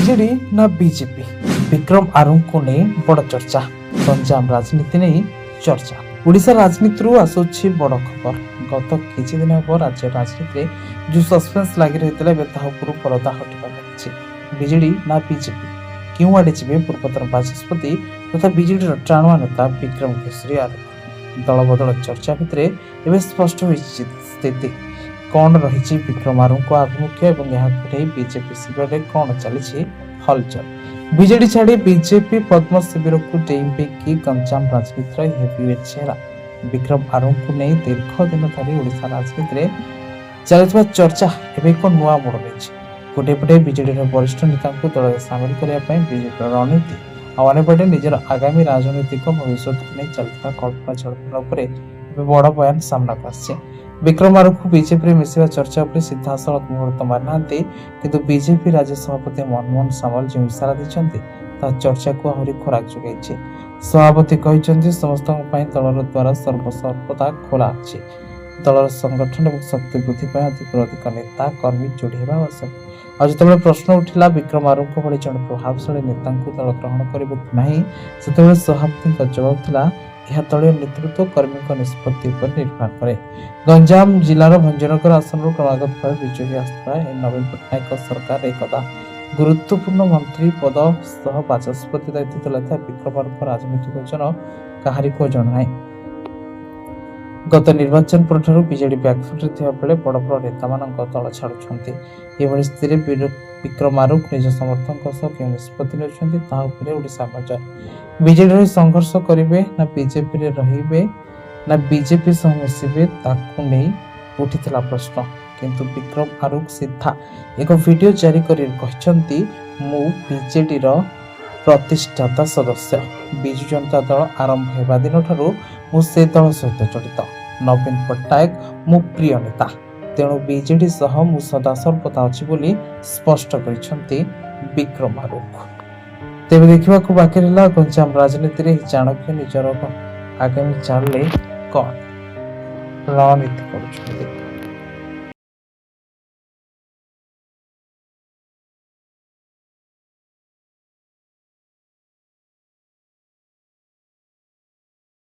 BJD ନା BJP? Bikram ଆରୁଙ୍କୁ ନେଇ ବଡ଼ ଚର୍ଚ୍ଚା। ଗଞ୍ଜାମ ରାଜନୀତି ନେଇ ଚର୍ଚ୍ଚା। ଓଡ଼ିଶା ରାଜନୀତିରୁ ଆସୁଛି ବଡ଼ ଖବର। ଗତ କିଛି ଦିନ ହେବ ରାଜ୍ୟ ରାଜନୀତିରେ ଯେଉଁ ସସ୍ପେନ୍ସ ଲାଗି ରହିଥିଲା ଏବେ ତାହା ଉପରୁ ପରଦା ହଟିବା ଲାଗିଛି। ବିଜେଡି ନା ବିଜେପି? କେଉଁ ଆଡ଼େ ଯିବେ ପୂର୍ବତନ ବାଚସ୍ପତି ତଥା ବିଜେଡିର ଟାଣୁଆ ନେତା ବିକ୍ରମ କେଶରୀ ଆରୁଖ? ଦଳ ବଦଳ ଚର୍ଚ୍ଚା ଭିତରେ ଏବେ ସ୍ପଷ୍ଟ ହୋଇଛି ସ୍ଥିତି। କ'ଣ ରହିଛି ବିକ୍ରମ ଆରୁଙ୍କ ଆଭିମୁଖ୍ୟ ଏବଂ ଏହାକୁ ନେଇ ବିଜେପି ଶିବିରରେ କ'ଣ ଚାଲିଛି ହଲଚଲ? ବିଜେଡି ଛାଡ଼ି ବିଜେପି ପଦ୍ମ ଶିବିରକୁ ଡେଇଁବେ କି ଗଞ୍ଜାମ ରାଜନୀତିର ହେଭିୱେଟ୍ ଚେହେରା ବିକ୍ରମ ଆରୁଙ୍କୁ ନେଇ ଦୀର୍ଘ ଦିନ ଧରି ଓଡ଼ିଶା ରାଜନୀତିରେ ଚାଲିଥିବା ଚର୍ଚ୍ଚା ଏବେ ଏକ ନୂଆ ମୋଡ଼ ନେଇଛି। ଗୋଟିଏ ପଟେ ବିଜେଡିର ବରିଷ୍ଠ ନେତାଙ୍କୁ ଦଳରେ ସାମିଲ କରିବା ପାଇଁ ବିଜେପିର ରଣନୀତି, ଆଉ ଅନ୍ୟପଟେ ନିଜର ଆଗାମୀ ରାଜନୈତିକ ଭବିଷ୍ୟତକୁ ନେଇ ଚାଲିଥିବା କଳ୍ପନା ଜଳ୍ପନା ଉପରେ ଏବେ ବଡ଼ ବୟାନ ସାମ୍ନାକୁ ଆସିଛି। ବିକ୍ରମ ଆରୁଖ ବିଜେପିରେ ମିଶିବା ଚର୍ଚ୍ଚା ଉପରେ ସିଧାସଳଖ ମୁହୂର୍ତ୍ତ ମାରିନାହାନ୍ତି, କିନ୍ତୁ ବିଜେପି ରାଜ୍ୟ ସଭାପତି ମନମୋହନ ସାମଲ ଯେଉଁ ଇସାରା ଦେଇଛନ୍ତି ତାହା ଚର୍ଚ୍ଚାକୁ ଆହୁରି ଖୋରାକ ଯୋଗାଇଛି। ସଭାପତି କହିଛନ୍ତି ସମସ୍ତଙ୍କ ପାଇଁ ଦଳର ଦ୍ୱାର ସର୍ବଦା ଖୋଲା ଅଛି। ଦଳର ସଂଗଠନ ଏବଂ ଶକ୍ତି ବୃଦ୍ଧି ପାଇଁ ଅଧିକରୁ ଅଧିକ ନେତା କର୍ମୀ ଯୋଡ଼ି ହେବା ଆବଶ୍ୟକ। ଆଉ ଯେତେବେଳେ ପ୍ରଶ୍ନ ଉଠିଲା ବିକ୍ରମ ଆରୁଙ୍କ ଭଳି ଜଣେ ପ୍ରଭାବଶାଳୀ ନେତାଙ୍କୁ ଦଳ ଗ୍ରହଣ କରିବ କି ନାହିଁ, ସେତେବେଳେ ସଭାପତିଙ୍କ ଜବାବ ଥିଲା ଏହା ଦଳୀୟ ନେତୃତ୍ୱ କର୍ମୀଙ୍କ ନିଷ୍ପତ୍ତି ଉପରେ ନିର୍ଭର କରେ। ଗଞ୍ଜାମ ଜିଲ୍ଲାର ଭଞ୍ଜନଗର ଆସନରୁ କ୍ରମାଗତ ଭାବେ ବିଜେପି ଆସୁଥିବା ନବୀନ ପଟ୍ଟନାୟକ ସରକାର ଏକଦା ଗୁରୁତ୍ୱପୂର୍ଣ୍ଣ ମନ୍ତ୍ରୀ ପଦ ସହ ବାଚସ୍ପତି ଦାୟିତ୍ୱ ତୁଲାଇଥିବା ବିକ୍ରମ ଆରୁଙ୍କ ରାଜନୈତିକ ଜନ କାହାରିକୁ ଅଜଣା ନାହିଁ। ଗତ ନିର୍ବାଚନ ପରଠାରୁ ବିଜେଡି ବ୍ୟାକଫୁଟରେ ଥିବା ବେଳେ ବଡ଼ ବଡ଼ ନେତାମାନଙ୍କ ଦଳ ଛାଡୁଛନ୍ତି। ଏଭଳି ସ୍ଥିତିରେ ବିକ୍ରମ ଆରୁଖ ନିଜ ସମର୍ଥକଙ୍କ ସହ କେଉଁ ନିଷ୍ପତ୍ତି ନେଉଛନ୍ତି ତାହା ଉପରେ ଓଡ଼ିଶା ନଜର। ବିଜେଡିରେ ସଂଘର୍ଷ କରିବେ ନା ବିଜେପିରେ ରହିବେ ନା ବିଜେପି ସହ ମିଶିବେ, ତାକୁ ନେଇ ଉଠିଥିଲା ପ୍ରଶ୍ନ। କିନ୍ତୁ ବିକ୍ରମ ଆରୁଖ ସିଧା ଏକ ଭିଡିଓ ଜାରି କରି କହିଛନ୍ତି, ମୁଁ ବିଜେଡିର ପ୍ରତିଷ୍ଠାତା ସଦସ୍ୟ। ବିଜୁ ଜନତା ଦଳ ଆରମ୍ଭ ହେବା ଦିନଠାରୁ ମୁଁ ସେ ଦଳ ସହିତ ଜଡ଼ିତ। ନବୀନ ପଟ୍ଟନାୟକ ମୋ ପ୍ରିୟ ନେତା, ତେଣୁ ବିଜେଡି ସହ ମୁଁ ସଦାସର୍ବଦା ଅଛି ବୋଲି ସ୍ପଷ୍ଟ କରିଛନ୍ତି ବିକ୍ରମ ଆରୁଖ। ତେବେ ଦେଖିବାକୁ ବାକି ରହିଲା ଗଞ୍ଜାମ ରାଜନୀତିରେ ଏହି ଚାଣକ୍ୟ ନିଜର ଆଗାମୀ ଚାଲରେ କ'ଣ ରଣନୀତି କରୁଛନ୍ତି।